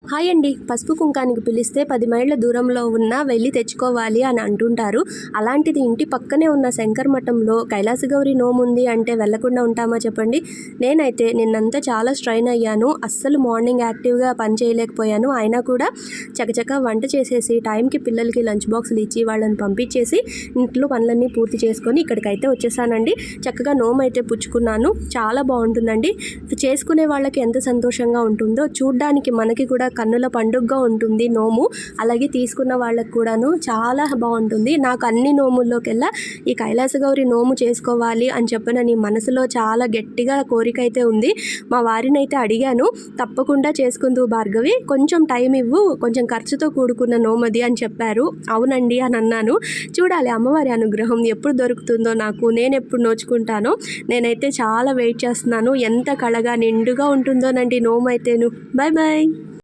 Hi అండి. పసుపు కుంకానికి పిలిస్తే 10 మైళ్ళ దూరంలో ఉన్న వెళ్ళి తెచ్చుకోవాలి అని అంటుంటారు. అలాంటిది ఇంటి పక్కనే ఉన్న శంకర్ మఠంలో కైలాసగౌరి నోముంది అంటే వెళ్ళకుండా ఉంటామా చెప్పండి. నేనైతే నిన్నంతా చాలా స్ట్రైన్ అయ్యాను. అస్సలు మార్నింగ్ యాక్టివ్గా పని చేయలేకపోయాను. అయినా కూడా చకచకా వంట చేసేసి టైంకి పిల్లలకి లంచ్ బాక్సులు ఇచ్చి వాళ్ళని పంపించేసి ఇంట్లో పనులన్నీ పూర్తి చేసుకొని ఇక్కడికైతే వచ్చేసానండి. చక్కగా నోమైతే పుచ్చుకున్నాను. చాలా బాగుంటుందండి. చేసుకునే వాళ్ళకి ఎంత సంతోషంగా ఉంటుందో చూడ్డానికి మనకి కూడా కన్నుల పండుగగా ఉంటుంది నోము. అలాగే తీసుకున్న వాళ్ళకు కూడాను చాలా బాగుంటుంది. నాకు అన్ని నోముల్లోకెల్లా ఈ కైలాసగౌరి నోము చేసుకోవాలి అని చెప్పనని మనసులో చాలా గట్టిగా కోరిక అయితే ఉంది. మా వారిని అయితే అడిగాను, తప్పకుండా చేసుకుందువు భార్గవి, కొంచెం టైం ఇవ్వు, కొంచెం ఖర్చుతో కూడుకున్న నోమది అని చెప్పారు. అవునండి అని అన్నాను. చూడాలి అమ్మవారి అనుగ్రహం ఎప్పుడు దొరుకుతుందో నాకు, నేను ఎప్పుడు నోచుకుంటానో. నేనైతే చాలా వెయిట్ చేస్తున్నాను. ఎంత కళగా నిండుగా ఉంటుందోనండి నోము అయితేను. Bye bye.